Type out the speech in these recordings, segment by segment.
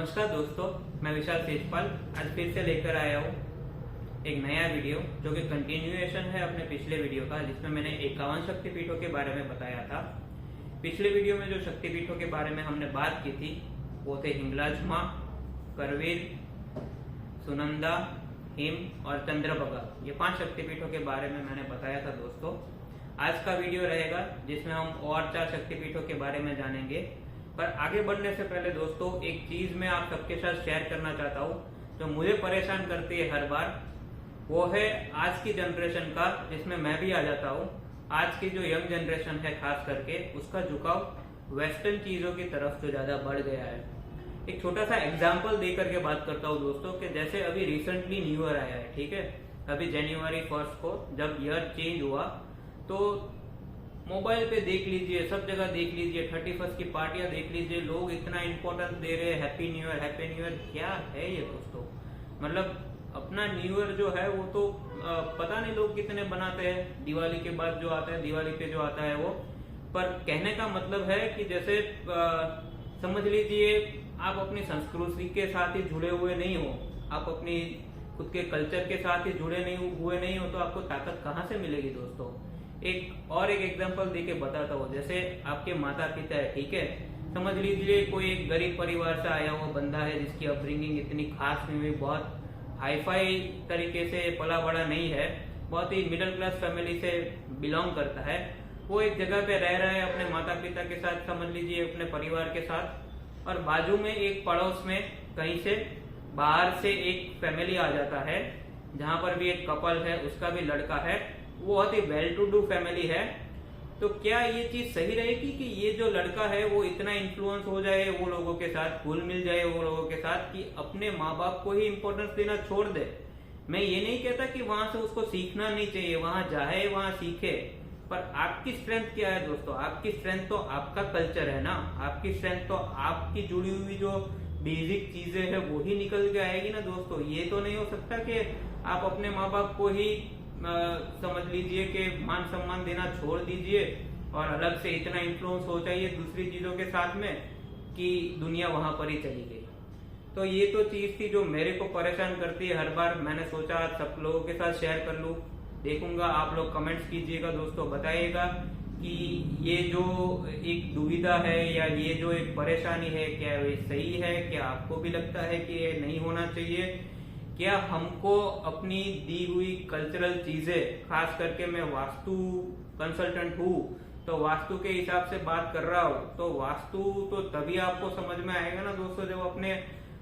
नमस्कार दोस्तों, मैं विशाल तेजपाल आज फिर से लेकर आया हूँ एक नया वीडियो जो कि कंटिन्यूएशन है अपने पिछले वीडियो का, जिसमें मैंने 51 शक्तिपीठों के बारे में बताया था। पिछले वीडियो में जो शक्तिपीठों के बारे में हमने बात की थी वो थे हिंगलाज माँ, करवीर, सुनंदा, हिम और चंद्रभागा। ये 5 शक्तिपीठों के बारे में मैंने बताया था दोस्तों। आज का वीडियो रहेगा जिसमें हम और 4 शक्तिपीठों के बारे में जानेंगे। पर आगे बढ़ने से पहले दोस्तों एक चीज मैं आप सबके साथ शेयर करना चाहता हूँ जो मुझे परेशान करती है हर बार। वो है आज की जनरेशन का, जिसमें मैं भी आ जाता हूँ। आज की जो यंग जनरेशन है खास करके, उसका झुकाव वेस्टर्न चीजों की तरफ जो ज्यादा बढ़ गया है। एक छोटा सा एग्जाम्पल दे करके बात करता हूँ दोस्तों कि जैसे अभी रिसेंटली न्यू ईयर आया है, ठीक है। अभी जनवरी 1 को जब ईयर चेंज हुआ तो मोबाइल पे देख लीजिए, सब जगह देख लीजिए, 31 की पार्टियां देख लीजिए, लोग इतना इम्पोर्टेंस दे रहे हैं happy new year happy new year. क्या है ये दोस्तों? मतलब अपना न्यू ईयर जो है वो तो पता नहीं लोग कितने बनाते हैं। दिवाली के बाद जो आता है, दिवाली पे जो आता है वो, पर कहने का मतलब है कि जैसे समझ लीजिए आप अपनी संस्कृति के साथ ही जुड़े हुए नहीं हो, आप अपनी खुद के कल्चर के साथ ही जुड़े नहीं हो तो आपको ताकत कहाँ से मिलेगी दोस्तों। एक एग्जांपल देके बताता हूँ। जैसे आपके माता पिता है, ठीक है, समझ लीजिए कोई एक गरीब परिवार से आया हुआ बंदा है जिसकी अपब्रिंगिंग इतनी खास नहीं हुई, बहुत हाईफाई तरीके से पला बड़ा नहीं है, बहुत ही मिडिल क्लास फैमिली से बिलोंग करता है। वो एक जगह पे रह रहा है अपने माता पिता के साथ, समझ लीजिए अपने परिवार के साथ, और बाजू में एक पड़ोस में कहीं से बाहर से एक फैमिली आ जाता है जहां पर भी एक कपल है, उसका भी लड़का है, वो बहुत ही वेल टू डू फैमिली है। तो क्या ये चीज सही रहेगी कि ये जो लड़का है वो इतना इन्फ्लुएंस हो जाए वो लोगों के साथ, घुल मिल जाए वो लोगों के साथ कि अपने माँ बाप को ही इम्पोर्टेंस देना छोड़ दे? मैं ये नहीं कहता कि वहां से उसको सीखना नहीं चाहिए, वहां जाए वहां सीखे, पर आपकी स्ट्रेंथ क्या है दोस्तों? आपकी स्ट्रेंथ तो आपका कल्चर है ना, आपकी स्ट्रेंथ तो आपकी जुड़ी हुई जो बेसिक चीजें है वो ही निकल के आएगी ना दोस्तों। ये तो नहीं हो सकता कि आप अपने माँ बाप को ही समझ लीजिए कि मान सम्मान देना छोड़ दीजिए और अलग से इतना इन्फ्लुएंस हो जाइए दूसरी चीजों के साथ में कि दुनिया वहां पर ही चली गई। तो ये तो चीज थी जो मेरे को परेशान करती है हर बार। मैंने सोचा सब लोगों के साथ शेयर कर लूं। देखूंगा आप लोग कमेंट्स कीजिएगा दोस्तों, बताइएगा कि ये जो एक दुविधा है या ये जो एक परेशानी है, क्या ये सही है? क्या आपको भी लगता है कि ये नहीं होना चाहिए? क्या हमको अपनी दी हुई कल्चरल चीजें, खास करके मैं वास्तु कंसल्टेंट हूँ तो वास्तु के हिसाब से बात कर रहा हूँ, तो वास्तु तो तभी आपको समझ में आएगा ना दोस्तों जब अपने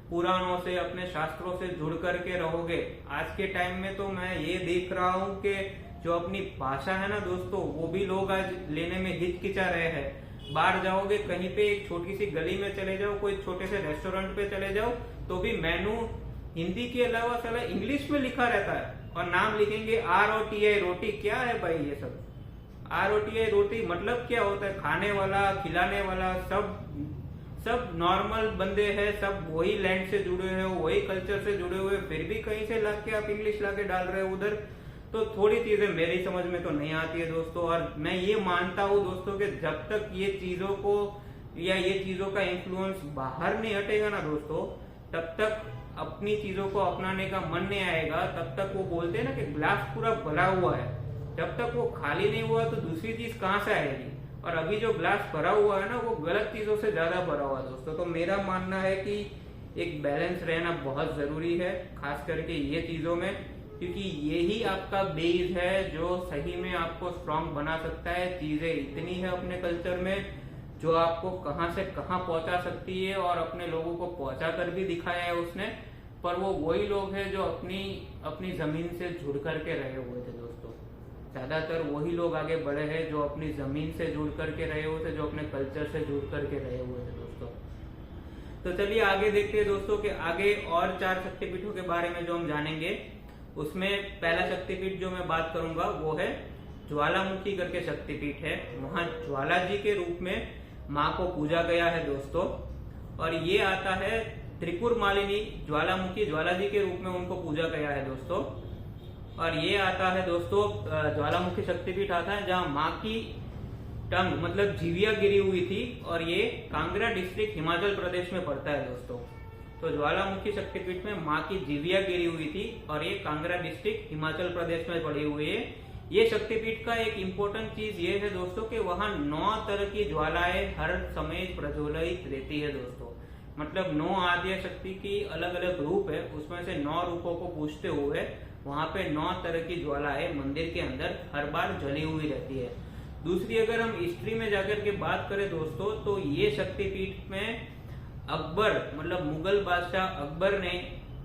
पुराणों से, अपने शास्त्रों से जुड़ करके रहोगे। आज के टाइम में तो मैं ये देख रहा हूँ कि जो अपनी भाषा है ना दोस्तों, वो भी लोग आज लेने में हिचकिचा रहे हैं। बाहर जाओगे कहीं पे, एक छोटी सी गली में चले जाओ, कोई छोटे से रेस्टोरेंट पे चले जाओ, तो भी मेनू हिंदी के अलावा साला इंग्लिश में लिखा रहता है और नाम लिखेंगे ROTI रोटी। क्या है भाई ये सब? ROTI रोटी मतलब क्या होता है? खाने वाला, खिलाने वाला, सब नॉर्मल बंदे हैं, सब वही लैंड से जुड़े हैं, वही कल्चर से जुड़े हुए, फिर भी कहीं से लाके आप इंग्लिश लाके डाल रहे हो उधर। तो थोड़ी चीजें मेरी समझ में तो नहीं आती है दोस्तों। और मैं ये मानता हूँ दोस्तों कि जब तक ये चीजों को या ये चीजों का इन्फ्लुएंस बाहर नहीं हटेगा ना दोस्तों, तब तक अपनी चीजों को अपनाने का मन नहीं आएगा। तब तक वो बोलते हैं ना कि ग्लास पूरा भरा हुआ है, जब तक वो खाली नहीं हुआ तो दूसरी चीज कहाँ से आएगी? और अभी जो ग्लास भरा हुआ है ना वो गलत चीजों से ज्यादा भरा हुआ है दोस्तों। तो मेरा मानना है कि एक बैलेंस रहना बहुत जरूरी है, खास करके ये चीजों में, क्योंकि यही आपका बेस है जो सही में आपको स्ट्रांग बना सकता है। चीजें इतनी है अपने कल्चर में जो आपको कहां से कहां पहुंचा सकती है, और अपने लोगों को पहुंचा कर भी दिखाया है उसने। पर वो वही लोग हैं जो अपनी जमीन से जुड़ करके रहे हुए थे दोस्तों। ज्यादातर वही लोग आगे बढ़े हैं जो अपनी जमीन से जुड़ करके रहे हुए थे, जो अपने कल्चर से जुड़ करके रहे हुए थे दोस्तों। तो चलिए आगे देखते हैं दोस्तों कि आगे और 4 शक्तिपीठों के बारे में जो हम जानेंगे, उसमें पहला शक्तिपीठ जो मैं बात करूंगा वो है ज्वालामुखी करके शक्तिपीठ है। वहां ज्वाला जी के रूप में माँ को पूजा गया है दोस्तों। और ये आता है त्रिपुर मालिनी ज्वालामुखी, ज्वाला जी के रूप में उनको पूजा गया है दोस्तों। और ये आता है दोस्तों ज्वालामुखी शक्तिपीठ आता है जहाँ माँ की टंग मतलब जीविया गिरी हुई थी, और ये कांगड़ा डिस्ट्रिक्ट हिमाचल प्रदेश में पड़ता है दोस्तों। तो ज्वालामुखी शक्तिपीठ में माँ की जीविया गिरी हुई थी और ये कांगड़ा डिस्ट्रिक्ट हिमाचल प्रदेश में पड़ी हुई है। ये शक्तिपीठ का एक इम्पोर्टेंट चीज ये है दोस्तों कि वहाँ 9 तरह की ज्वालाएं हर समय प्रज्वलित रहती है दोस्तों। मतलब 9 आद्य शक्ति की अलग अलग रूप है, उसमें से 9 रूपों को पूछते हुए वहाँ पे 9 तरह की ज्वालाएं मंदिर के अंदर हर बार जली हुई रहती है। दूसरी अगर हम हिस्ट्री में जाकर के बात करें दोस्तों, तो ये शक्तिपीठ में अकबर मतलब मुगल बादशाह अकबर ने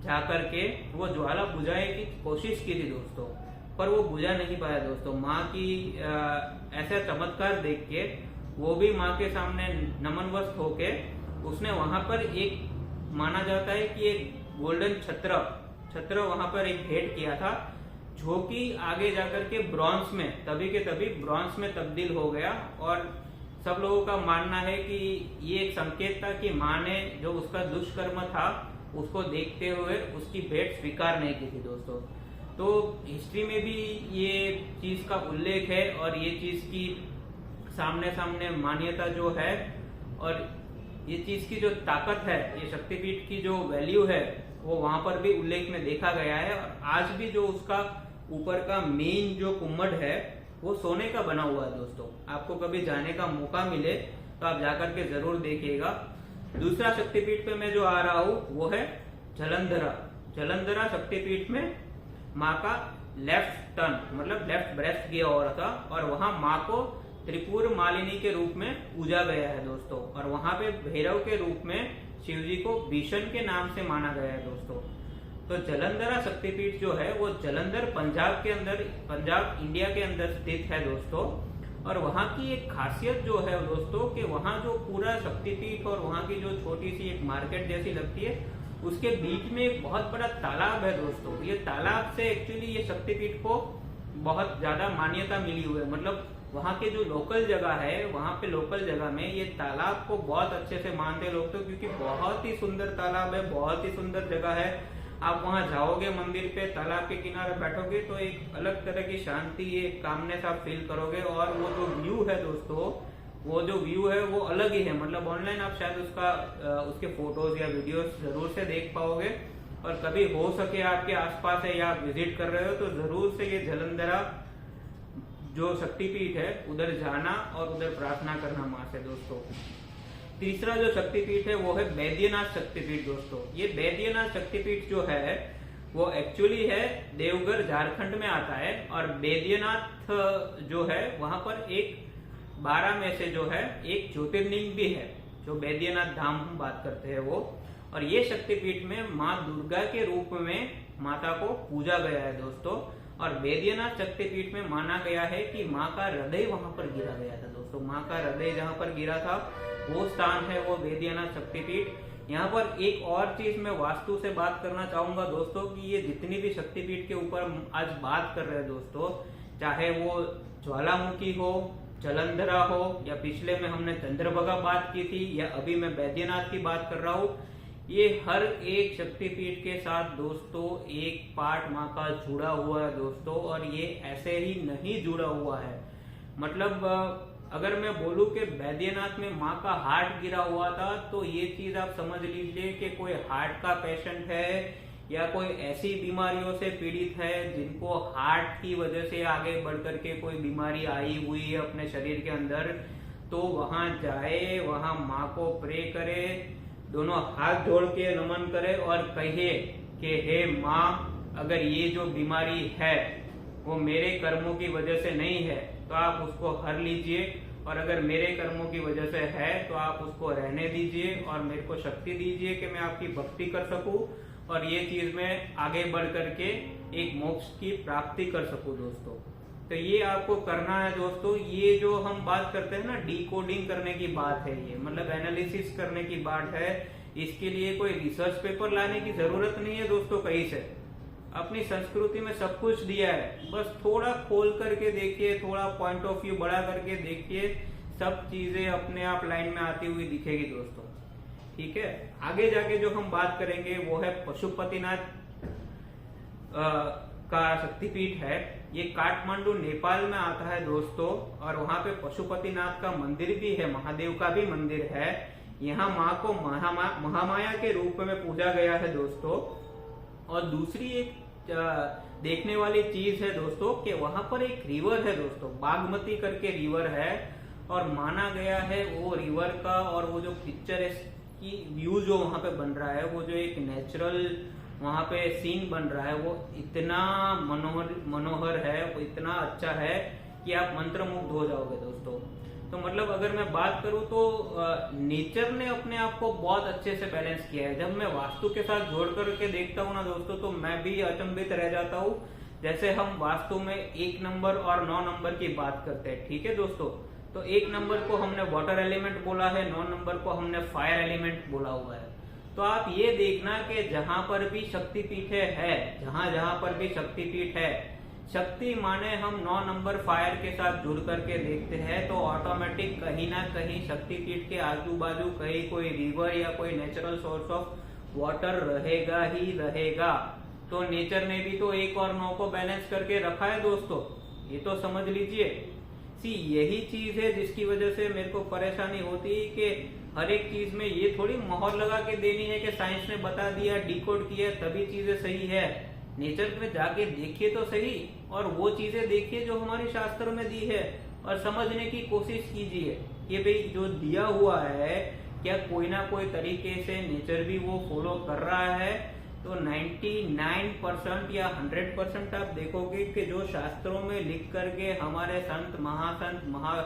जाकर के वो ज्वाला बुझाने की कोशिश की थी दोस्तों, पर वो बुझा नहीं पाया दोस्तों। माँ की ऐसा चमत्कार देख के वो भी माँ के सामने नमनवस्त होके उसने वहां पर एक माना जाता है कि एक गोल्डन छत्र वहां पर एक भेंट किया था, जो कि आगे जाकर के ब्रॉन्ज में तभी के तभी ब्रॉन्ज में तब्दील हो गया। और सब लोगों का मानना है कि ये एक संकेत था कि माँ ने जो उसका दुष्कर्म था उसको देखते हुए उसकी भेंट स्वीकार नहीं की थी दोस्तों। तो हिस्ट्री में भी ये चीज का उल्लेख है और ये चीज की सामने मान्यता जो है और ये चीज की जो ताकत है, ये शक्तिपीठ की जो वैल्यू है वो वहां पर भी उल्लेख में देखा गया है। और आज भी जो उसका ऊपर का मेन जो कुम्मड़ है वो सोने का बना हुआ है दोस्तों। आपको कभी जाने का मौका मिले तो आप जाकर के जरूर देखिएगा। दूसरा शक्तिपीठ पे मैं जो आ रहा हूँ वो है जलंधरा शक्तिपीठ में माँ का लेफ्ट टर्न मतलब लेफ्ट ब्रेस्ट किया हो रहा था और वहां माँ को त्रिपुर मालिनी के रूप में पूजा गया है दोस्तों। और वहां पे भैरव के रूप में शिव जी को भीषण के नाम से माना गया है दोस्तों। तो जलंधरा शक्तिपीठ जो है वो जलंधर पंजाब इंडिया के अंदर स्थित है दोस्तों। और वहाँ की एक खासियत जो है दोस्तों कि वहाँ जो पूरा शक्तिपीठ और वहाँ की जो छोटी सी एक मार्केट जैसी लगती है उसके बीच में एक बहुत बड़ा तालाब है दोस्तों। ये तालाब से एक्चुअली ये शक्तिपीठ को बहुत ज्यादा मान्यता मिली हुई है। मतलब वहाँ के जो लोकल जगह है वहाँ पे लोकल जगह में ये तालाब को बहुत अच्छे से मानते लोग तो, क्योंकि बहुत ही सुंदर तालाब है, बहुत ही सुंदर जगह है। आप वहाँ जाओगे मंदिर पे, तालाब के किनारे बैठोगे तो एक अलग तरह की शांति, एक कामनेस आप फील करोगे। और वो जो व्यू है दोस्तों, वो जो व्यू है वो अलग ही है। मतलब ऑनलाइन आप शायद उसके फोटोज या वीडियोस जरूर से देख पाओगे। और कभी हो सके आपके आसपास है या आप विजिट कर रहे हो तो जरूर से ये जलंधरा जो शक्तिपीठ है उधर जाना और उधर प्रार्थना करना माँ से दोस्तों। तीसरा जो शक्तिपीठ है वो है बैद्यनाथ शक्तिपीठ दोस्तों। ये बैद्यनाथ शक्तिपीठ जो है वो एक्चुअली है देवघर झारखंड में आता है। और बैद्यनाथ जो है वहां पर एक 12 में से जो है एक ज्योतिर्लिंग भी है, जो बैद्यनाथ धाम हम बात करते हैं वो। और ये शक्तिपीठ में माँ दुर्गा के रूप में माता को पूजा गया है दोस्तों। और बैद्यनाथ शक्तिपीठ में माना गया है कि माँ का हृदय वहां पर गिरा गया था दोस्तों। माँ का हृदय जहाँ पर गिरा था वो स्थान है वो बैद्यनाथ शक्तिपीठ। यहाँ पर एक और चीज मैं वास्तु से बात करना चाहूंगा दोस्तों कि ये जितनी भी शक्तिपीठ के ऊपर आज बात कर रहे हैं दोस्तों, चाहे वो ज्वालामुखी हो, जलंधरा हो, या पिछले में हमने चंद्रभागा बात की थी, या अभी मैं बैद्यनाथ की बात कर रहा हूँ, ये हर एक शक्तिपीठ के साथ दोस्तों एक पार्ट माँ का जुड़ा हुआ है दोस्तों। और ये ऐसे ही नहीं जुड़ा हुआ है। मतलब अगर मैं बोलूं कि बैद्यनाथ में माँ का हार्ट गिरा हुआ था तो ये चीज आप समझ लीजिए कि कोई हार्ट का पेशेंट है या कोई ऐसी बीमारियों से पीड़ित है जिनको हार्ट की वजह से आगे बढ़ करके कोई बीमारी आई हुई है अपने शरीर के अंदर, तो वहां जाए, वहां माँ को प्रे करे, दोनों हाथ जोड़ के नमन करे और कहे कि हे माँ, अगर ये जो बीमारी है वो मेरे कर्मों की वजह से नहीं है तो आप उसको हर लीजिए, और अगर मेरे कर्मों की वजह से है तो आप उसको रहने दीजिए और मेरे को शक्ति दीजिए कि मैं आपकी भक्ति कर सकूं और ये चीज में आगे बढ़ करके एक मोक्ष की प्राप्ति कर सकूं दोस्तों। तो ये आपको करना है दोस्तों। ये जो हम बात करते हैं ना, डिकोडिंग करने की बात है, ये मतलब एनालिसिस करने की बात है। इसके लिए कोई रिसर्च पेपर लाने की जरूरत नहीं है दोस्तों कहीं से। अपनी संस्कृति में सब कुछ दिया है, बस थोड़ा खोल करके देखिए, थोड़ा पॉइंट ऑफ व्यू बढ़ा करके देखिए, सब चीजें अपने आप लाइन में आती हुई दिखेगी दोस्तों। ठीक है, आगे जाके जो हम बात करेंगे वो है पशुपतिनाथ का शक्तिपीठ है। ये काठमांडू नेपाल में आता है दोस्तों, और वहां पे पशुपतिनाथ का मंदिर भी है, महादेव का भी मंदिर है। यहाँ माँ को महामाया के रूप में पूजा गया है दोस्तों। और दूसरी एक देखने वाली चीज है दोस्तों कि वहां पर एक रिवर है दोस्तों, बागमती करके रिवर है, और माना गया है वो रिवर का और वो जो पिक्चर की व्यू जो वहां पे बन रहा है, वो जो एक नेचुरल वहां पे सीन बन रहा है, वो इतना मनोहर है, वो इतना अच्छा है कि आप मंत्रमुग्ध हो जाओगे दोस्तों। तो मतलब अगर मैं बात करूं तो नेचर ने अपने आप को बहुत अच्छे से बैलेंस किया है। जब मैं वास्तु के साथ जोड़ करके देखता हूं ना दोस्तों, तो मैं भी अचंभित रह जाता हूं। जैसे हम वास्तु में 1 नंबर और 9 नंबर की बात करते हैं, ठीक है दोस्तों। तो 1 नंबर को हमने वाटर एलिमेंट बोला है, 9 नंबर को हमने फायर एलिमेंट बोला हुआ है। तो आप ये देखना कि जहां पर भी शक्तिपीठ है, जहां पर भी शक्तिपीठ है, शक्ति माने हम 9 नंबर फायर के साथ जुड़ करके देखते हैं, तो ऑटोमेटिक कहीं ना कहीं शक्तिपीठ के आजू बाजू कहीं कोई रिवर या कोई नेचुरल सोर्स ऑफ वाटर रहेगा ही रहेगा। तो नेचर ने भी तो 1 और 9 को बैलेंस करके रखा है दोस्तों, ये तो समझ लीजिए। यही चीज है जिसकी वजह से मेरे को परेशानी होती है कि हर एक चीज में ये थोड़ी मोहर लगा के देनी है कि साइंस ने बता दिया, डिकोड किया, तभी चीजें सही है। नेचर में जाके देखिए तो सही, और वो चीजें देखिए जो हमारे शास्त्रों में दी है, और समझने की कोशिश कीजिए कि भाई जो दिया हुआ है क्या कोई ना कोई तरीके से नेचर भी वो फॉलो कर रहा है। तो 99% या 100% आप देखोगे कि जो शास्त्रों में लिख करके हमारे संत महा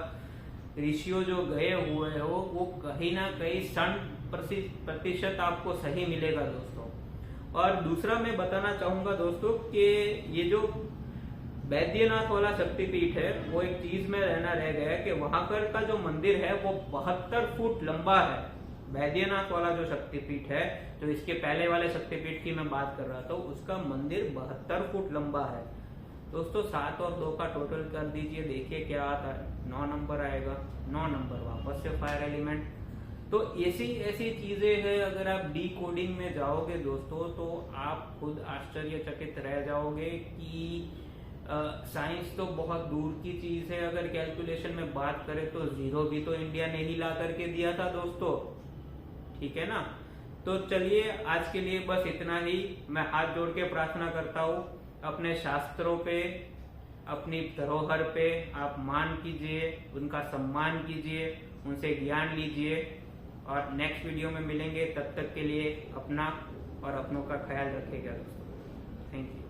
ऋषियों जो गए हुए हो, वो कहीं ना कहीं 100% आपको सही मिलेगा दोस्तों। और दूसरा मैं बताना चाहूंगा दोस्तों कि ये जो बैद्यनाथ वाला शक्तिपीठ है, वो एक चीज में रहना रह गया है कि वहां पर का जो मंदिर है वो 72 फुट लंबा है। बैद्यनाथ वाला जो शक्तिपीठ है, जो इसके पहले वाले शक्तिपीठ की मैं बात कर रहा था, उसका मंदिर 72 फुट लंबा है दोस्तों। 7 और 2 का टोटल कर दीजिए, देखिए क्या आता है। 9 नंबर आएगा, 9 नंबर वापस से फायर एलिमेंट। तो ऐसी चीजें हैं, अगर आप डी कोडिंग में जाओगे दोस्तों तो आप खुद आश्चर्यचकित रह जाओगे कि साइंस तो बहुत दूर की चीज है। अगर कैलकुलेशन में बात करें तो 0 भी तो इंडिया ने ही ला करके दिया था दोस्तों, ठीक है ना। तो चलिए आज के लिए बस इतना ही। मैं हाथ जोड़ के प्रार्थना करता हूँ, अपने शास्त्रों पे, अपनी धरोहर पे आप मान कीजिए, उनका सम्मान कीजिए, उनसे ज्ञान लीजिए। और नेक्स्ट वीडियो में मिलेंगे, तब तक के लिए अपना और अपनों का ख्याल रखिएगा दोस्तों। Thank you.